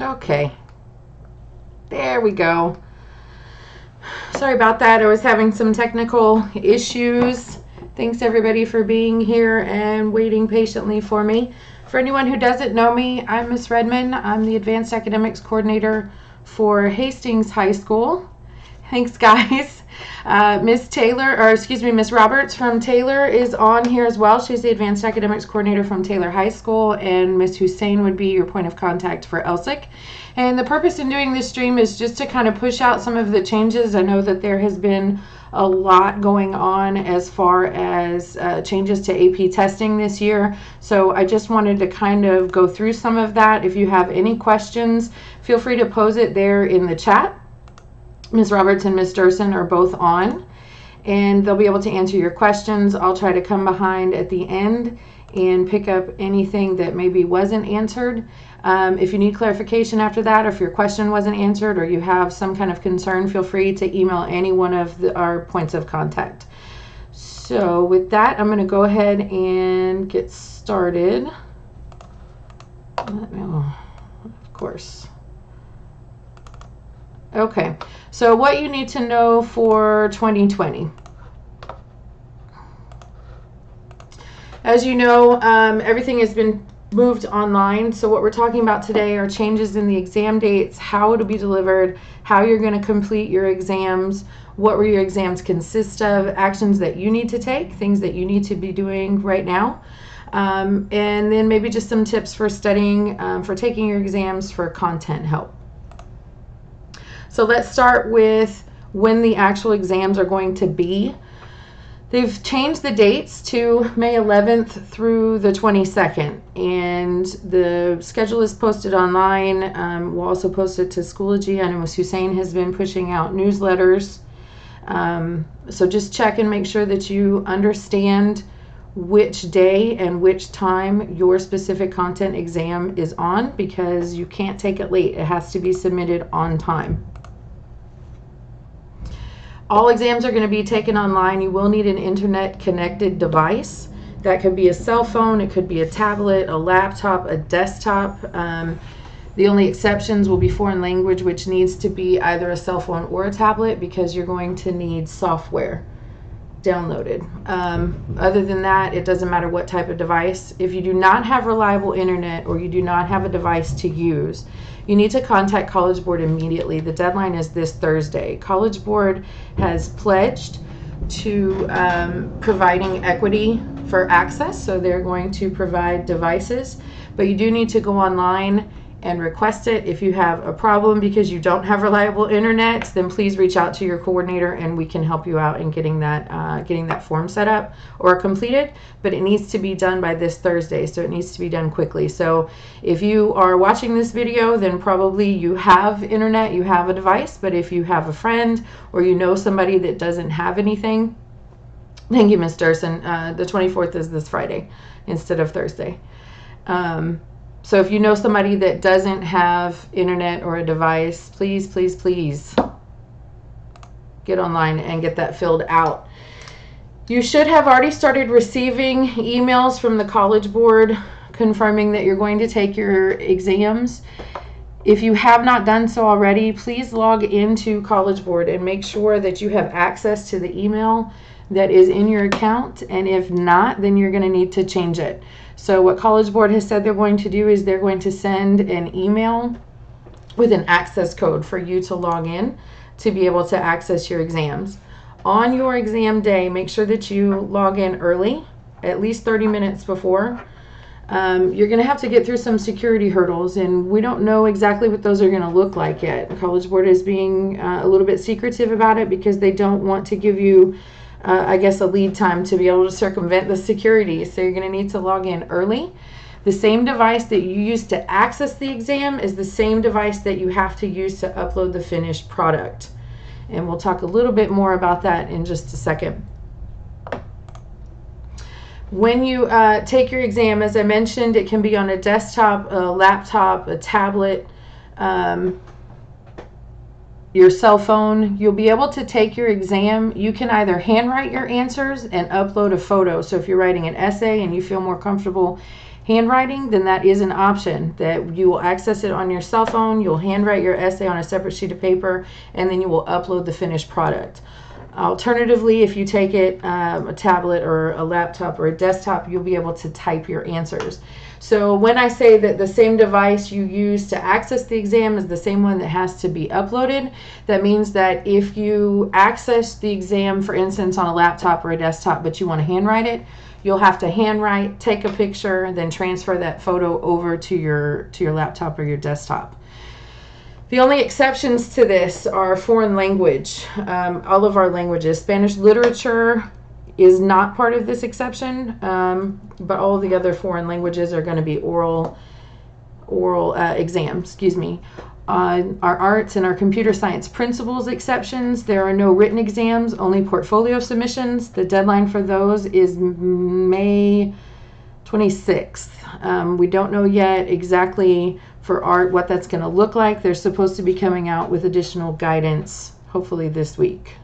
Okay. There we go. Sorry about that. I was having some technical issues. Thanks everybody for being here and waiting patiently for me. For anyone who doesn't know me, I'm Miss Redmond. I'm the Advanced Academics Coordinator for Hastings High School. Thanks, guys. Miss Roberts from Taylor is on here as well. She's the Advanced Academics Coordinator from Taylor High School, and Miss Hussein would be your point of contact for ELSIC. And the purpose in doing this stream is just to kind of push out some of the changes. I know that there has been a lot going on as far as changes to AP testing this year. So I just wanted to kind of go through some of that. If you have any questions, feel free to pose it there in the chat. Ms. Roberts and Ms. Durson are both on, and they'll be able to answer your questions. I'll try to come behind at the end and pick up anything that maybe wasn't answered. If you need clarification after that, or if your question wasn't answered, or you have some kind of concern, feel free to email any one of our points of contact. So with that, I'm going to go ahead and get started. Of course. Okay, so what you need to know for 2020. As you know, everything has been moved online. So what we're talking about today are changes in the exam dates, how it'll be delivered, how you're going to complete your exams, what will your exams consist of, actions that you need to take, things that you need to be doing right now, and then maybe just some tips for studying, for taking your exams, for content help. So let's start with when the actual exams are going to be. They've changed the dates to May 11th through the 22nd, and the schedule is posted online. We'll also post it to Schoology. I know Ms. Hussein has been pushing out newsletters. So just check and make sure that you understand which day and which time your specific content exam is on, because you can't take it late. It has to be submitted on time. All exams are going to be taken online. You will need an internet connected device. That could be a cell phone, it could be a tablet, a laptop, a desktop. The only exceptions will be foreign language, which needs to be either a cell phone or a tablet, because you're going to need software downloaded. Other than that, it doesn't matter what type of device. If you do not have reliable internet, or you do not have a device to use, you need to contact College Board immediately. The deadline is this Thursday. College Board has pledged to providing equity for access, so they're going to provide devices, but you do need to go online and request it. If you have a problem because you don't have reliable internet, then please reach out to your coordinator and we can help you out in getting that form set up or completed. But it needs to be done by this Thursday, so it needs to be done quickly. So if you are watching this video, then probably you have internet, you have a device. But if you have a friend or you know somebody that doesn't have anything, thank you, Ms. Durson. The 24th is this Friday instead of Thursday. So if you know somebody that doesn't have internet or a device, please, please, please get online and get that filled out. You should have already started receiving emails from the College Board confirming that you're going to take your exams. If you have not done so already, please log into College Board and make sure that you have access to the email that is in your account. And if not, then you're going to need to change it. So what College Board has said they're going to do is they're going to send an email with an access code for you to log in to be able to access your exams. On your exam day, make sure that you log in early, at least 30 minutes before. You're going to have to get through some security hurdles, and we don't know exactly what those are going to look like yet. The College Board is being a little bit secretive about it because they don't want to give you I guess a lead time to be able to circumvent the security. So you're going to need to log in early. The same device that you use to access the exam is the same device that you have to use to upload the finished product. And we'll talk a little bit more about that in just a second. When you take your exam, as I mentioned, it can be on a desktop, a laptop, a tablet, your cell phone. You'll be able to take your exam. You can either handwrite your answers and upload a photo. So if you're writing an essay and you feel more comfortable handwriting, then that is an option that you will access it on your cell phone. You'll handwrite your essay on a separate sheet of paper, and then you will upload the finished product. Alternatively, if you take it a tablet or a laptop or a desktop, you'll be able to type your answers. So when I say that the same device you use to access the exam is the same one that has to be uploaded, that means that if you access the exam, for instance, on a laptop or a desktop, but you want to handwrite it, you'll have to handwrite, take a picture, then transfer that photo over to your laptop or your desktop. The only exceptions to this are foreign language. All of our languages. Spanish literature is not part of this exception, but all of the other foreign languages are going to be oral exams. Our arts and our computer science principles exceptions, there are no written exams, only portfolio submissions. The deadline for those is May 26th. We don't know yet exactly for art what that's going to look like. They're supposed to be coming out with additional guidance hopefully this week.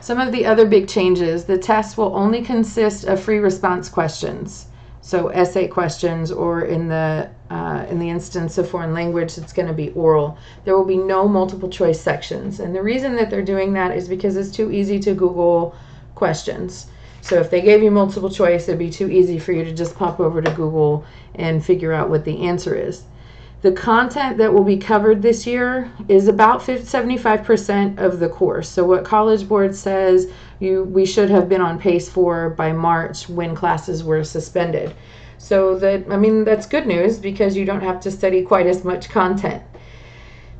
Some of the other big changes: the test will only consist of free response questions, so essay questions, or in the instance of foreign language, it's going to be oral. There will be no multiple choice sections, and the reason that they're doing that is because it's too easy to Google questions. So if they gave you multiple choice, it'd be too easy for you to just pop over to Google and figure out what the answer is. The content that will be covered this year is about 75% of the course. So what College Board says we should have been on pace for by March when classes were suspended. So that's good news, because you don't have to study quite as much content.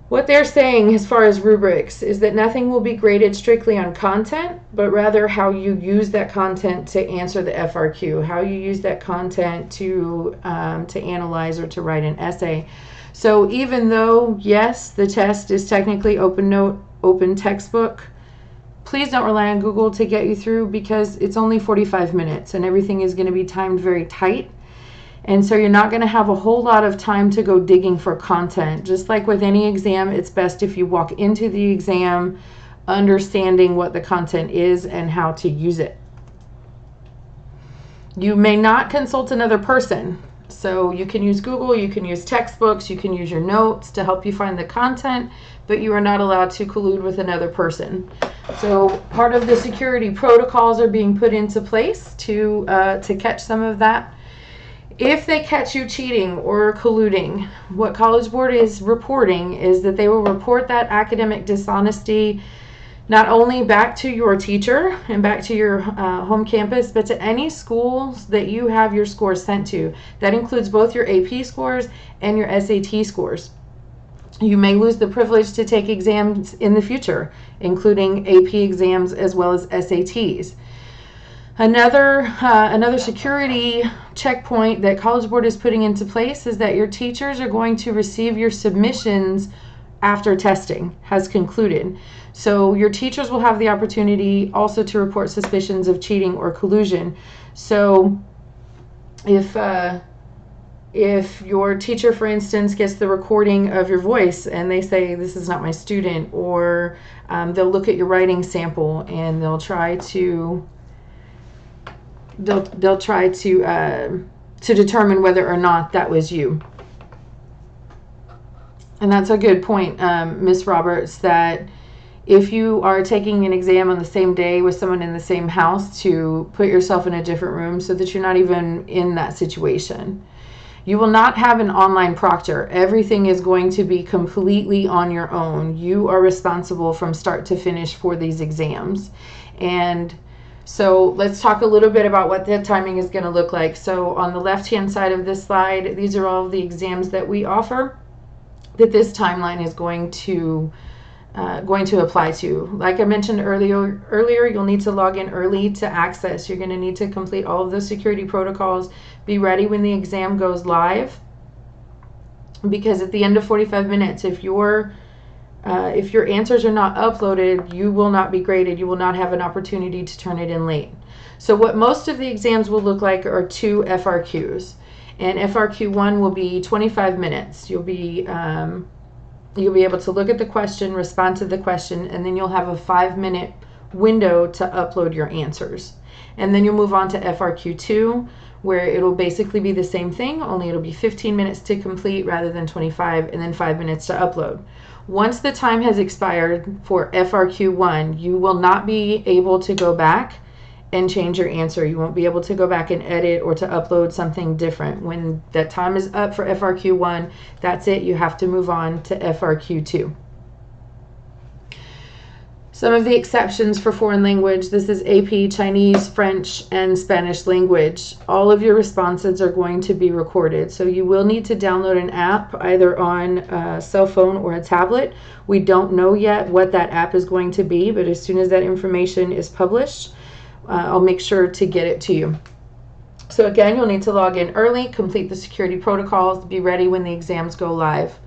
What they're saying as far as rubrics is that nothing will be graded strictly on content, but rather how you use that content to answer the FRQ, how you use that content to analyze or to write an essay. So even though, yes, the test is technically open textbook, please don't rely on Google to get you through, because it's only 45 minutes and everything is going to be timed very tight. And so you're not going to have a whole lot of time to go digging for content. Just like with any exam, it's best if you walk into the exam understanding what the content is and how to use it. You may not consult another person. So you can use Google, you can use textbooks, you can use your notes to help you find the content, but you are not allowed to collude with another person. So part of the security protocols are being put into place to catch some of that. If they catch you cheating or colluding, what College Board is reporting is that they will report that academic dishonesty not only back to your teacher and back to your home campus, but to any schools that you have your scores sent to. That includes both your AP scores and your SAT scores. You may lose the privilege to take exams in the future, including AP exams as well as SATs. Another security checkpoint that College Board is putting into place is that your teachers are going to receive your submissions after testing has concluded. So your teachers will have the opportunity also to report suspicions of cheating or collusion. So if your teacher, for instance, gets the recording of your voice and they say, this is not my student, or they'll look at your writing sample and they'll try to determine whether or not that was you. And that's a good point, Ms. Roberts, that if you are taking an exam on the same day with someone in the same house, to put yourself in a different room so that you're not even in that situation. You will not have an online proctor. Everything is going to be completely on your own. You are responsible from start to finish for these exams. And so let's talk a little bit about what the timing is going to look like. So on the left-hand side of this slide, these are all of the exams that we offer that this timeline is going to apply to. Like I mentioned earlier, you'll need to log in early to access. You're going to need to complete all of those security protocols. Be ready when the exam goes live, because at the end of 45 minutes, if your answers are not uploaded, you will not be graded. You will not have an opportunity to turn it in late. So what most of the exams will look like are 2 FRQs. And FRQ 1 will be 25 minutes. You'll be able to look at the question, respond to the question, and then you'll have a 5-minute window to upload your answers. And then you'll move on to FRQ2, where it'll basically be the same thing, only it'll be 15 minutes to complete rather than 25, and then 5 minutes to upload. Once the time has expired for FRQ1, you will not be able to go back and change your answer. You won't be able to go back and edit or to upload something different. When that time is up for FRQ1, that's it. You have to move on to FRQ2. Some of the exceptions for foreign language. This is AP, Chinese, French, and Spanish language. All of your responses are going to be recorded. So you will need to download an app either on a cell phone or a tablet. We don't know yet what that app is going to be, but as soon as that information is published, I'll make sure to get it to you. So again, you'll need to log in early, complete the security protocols, be ready when the exams go live.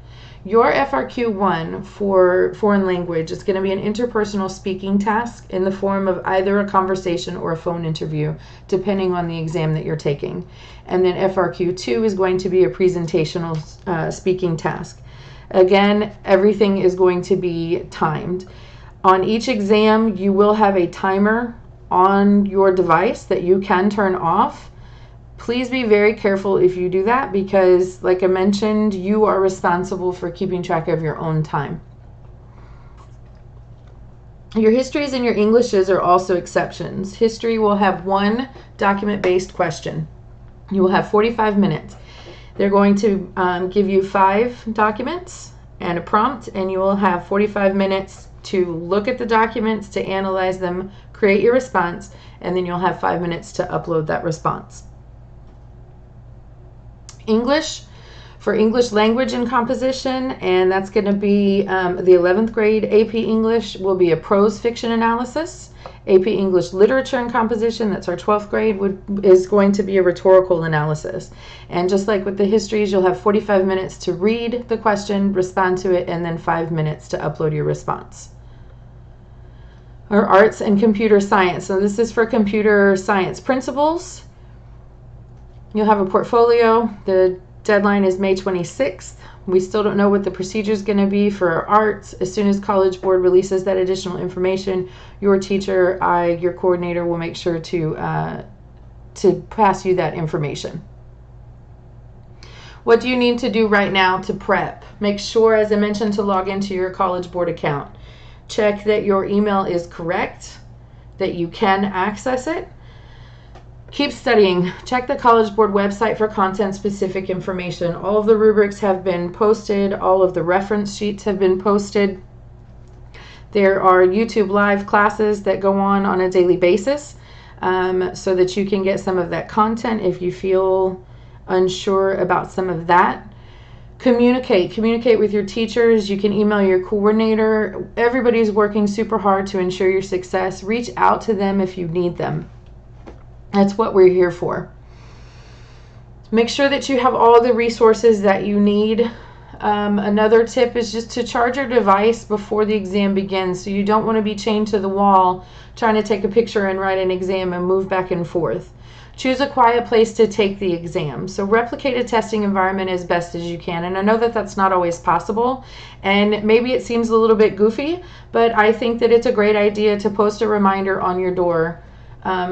Your FRQ1 for foreign language is going to be an interpersonal speaking task in the form of either a conversation or a phone interview, depending on the exam that you're taking. And then FRQ2 is going to be a presentational speaking task. Again, everything is going to be timed. On each exam, you will have a timer on your device that you can turn off. Please be very careful if you do that, because like I mentioned, you are responsible for keeping track of your own time. Your histories and your Englishes are also exceptions. History will have one document-based question. You will have 45 minutes. They're going to give you 5 documents and a prompt, and you will have 45 minutes to look at the documents, to analyze them, create your response, and then you'll have 5 minutes to upload that response. English, for English language and composition, and that's going to be the 11th grade AP English will be a prose fiction analysis. AP English literature and composition, that's our 12th grade, is going to be a rhetorical analysis. And just like with the histories, you'll have 45 minutes to read the question, respond to it, and then 5 minutes to upload your response. Our arts and computer science. So this is for computer science principles. You'll have a portfolio. The deadline is May 26th. We still don't know what the procedure is going to be for arts. As soon as College Board releases that additional information, your teacher, your coordinator will make sure to pass you that information. What do you need to do right now to prep? Make sure, as I mentioned, to log into your College Board account. Check that your email is correct, that you can access it. Keep studying. Check the College Board website for content-specific information. All of the rubrics have been posted. All of the reference sheets have been posted. There are YouTube live classes that go on a daily basis so that you can get some of that content if you feel unsure about some of that. Communicate with your teachers. You can email your coordinator. Everybody's working super hard to ensure your success. Reach out to them if you need them. That's what we're here for. Make sure that you have all the resources that you need. Another tip is just to charge your device before the exam begins, so you don't want to be chained to the wall trying to take a picture and write an exam and move back and forth. Choose a quiet place to take the exam. So replicate a testing environment as best as you can. And I know that that's not always possible, and maybe it seems a little bit goofy, but I think that it's a great idea to post a reminder on your door.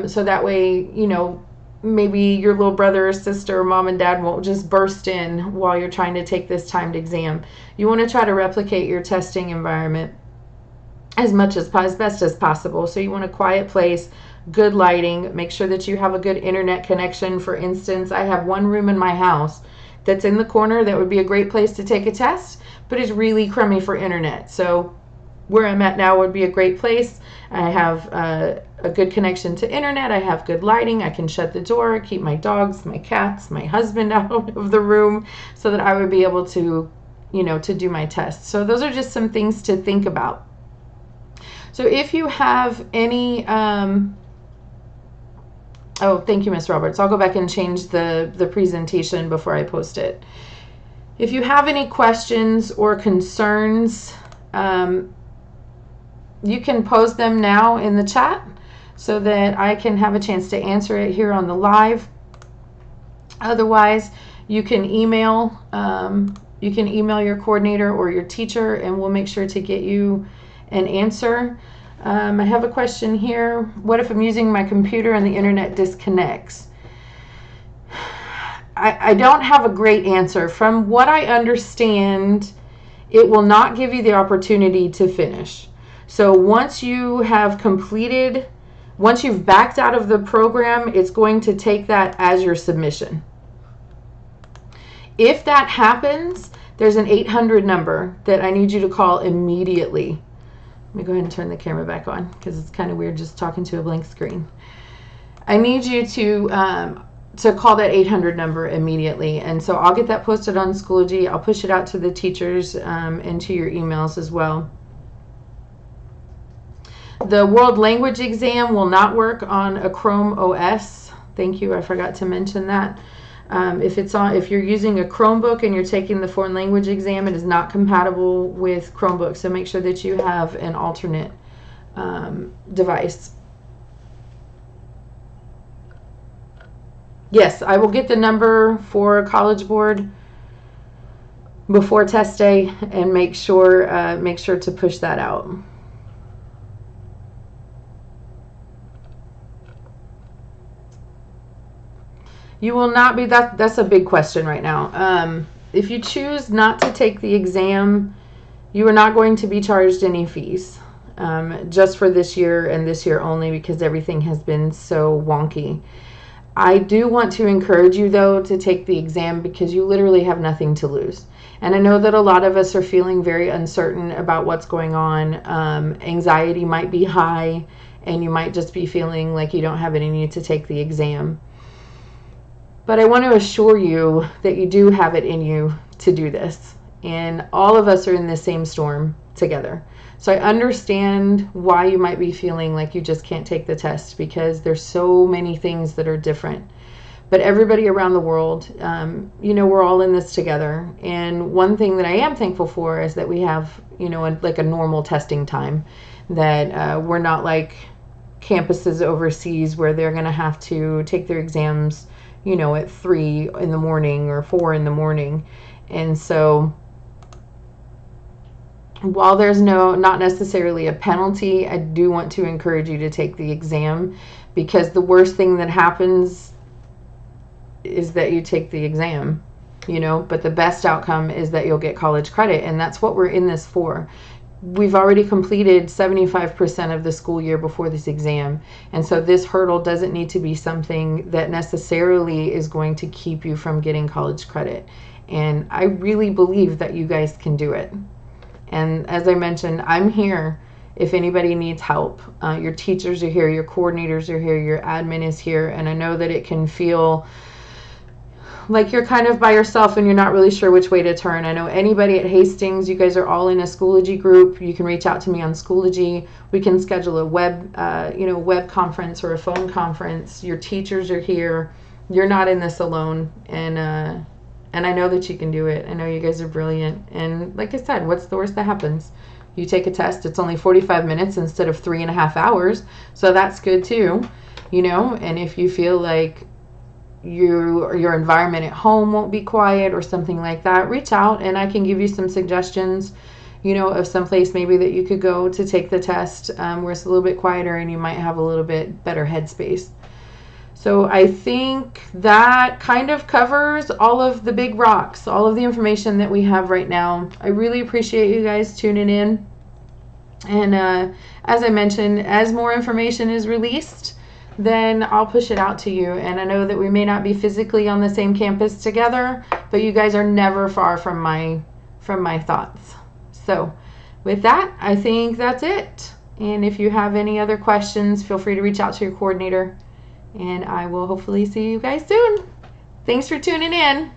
So that way, you know, maybe your little brother or sister or mom and dad won't just burst in while you're trying to take this timed exam. You want to try to replicate your testing environment as best as possible. So you want a quiet place, good lighting, make sure that you have a good internet connection. For instance, I have one room in my house that's in the corner that would be a great place to take a test, but it's really crummy for internet. So where I'm at now would be a great place. I have a good connection to internet. I have good lighting. I can shut the door, keep my dogs, my cats, my husband out of the room so that I would be able to, you know, to do my test. So those are just some things to think about. So if you have any, oh, thank you, Ms. Roberts. I'll go back and change the presentation before I post it. If you have any questions or concerns, you can pose them now in the chat so that I can have a chance to answer it here on the live. Otherwise, you can email your coordinator or your teacher, and we'll make sure to get you an answer. I have a question here. What if I'm using my computer and the internet disconnects? I don't have a great answer. From what I understand, it will not give you the opportunity to finish. So once you have completed, once you've backed out of the program, it's going to take that as your submission. If that happens, there's an 800 number that I need you to call immediately. Let me go ahead and turn the camera back on because it's kind of weird just talking to a blank screen. I need you to call that 800 number immediately. And so I'll get that posted on Schoology. I'll push it out to the teachers and to your emails as well. The World Language Exam will not work on a Chrome OS. Thank you, I forgot to mention that. If you're using a Chromebook and you're taking the foreign language exam, it is not compatible with Chromebook. So make sure that you have an alternate device. Yes, I will get the number for College Board before test day and make sure to push that out. You will not be, that's a big question right now. If you choose not to take the exam, you are not going to be charged any fees just for this year and this year only because everything has been so wonky. I do want to encourage you, though, to take the exam because you literally have nothing to lose. And I know that a lot of us are feeling very uncertain about what's going on. Anxiety might be high, and you might just be feeling like you don't have any need to take the exam. But I want to assure you that you do have it in you to do this. And all of us are in the same storm together. So I understand why you might be feeling like you just can't take the test because there's so many things that are different. But everybody around the world, we're all in this together. And one thing that I am thankful for is that we have, like a normal testing time, that we're not like campuses overseas where they're going to have to take their exams, at 3 in the morning or 4 in the morning. And so while there's not necessarily a penalty, I do want to encourage you to take the exam because the worst thing that happens is that you take the exam, but the best outcome is that you'll get college credit, and that's what we're in this for. We've already completed 75% of the school year before this exam, and so this hurdle doesn't need to be something that necessarily is going to keep you from getting college credit. And I really believe that you guys can do it. And as I mentioned, I'm here if anybody needs help. Your teachers are here, your coordinators are here, your admin is here, and I know that it can feel like you're kind of by yourself and you're not really sure which way to turn. I know anybody at Hastings, you guys are all in a Schoology group. You can reach out to me on Schoology. We can schedule a web conference or a phone conference. Your teachers are here. You're not in this alone, and I know that you can do it. I know you guys are brilliant. And like I said, what's the worst that happens? You take a test, it's only 45 minutes instead of 3.5 hours. So that's good too, and if you feel like your environment at home won't be quiet or something like that, reach out and I can give you some suggestions, of some place maybe that you could go to take the test where it's a little bit quieter and you might have a little bit better headspace. So I think that kind of covers all of the big rocks, all of the information that we have right now. I really appreciate you guys tuning in. And as I mentioned, as more information is released, then I'll push it out to you. And I know that we may not be physically on the same campus together, but you guys are never far from my thoughts. So with that, I think that's it. And if you have any other questions, feel free to reach out to your coordinator. And I will hopefully see you guys soon. Thanks for tuning in.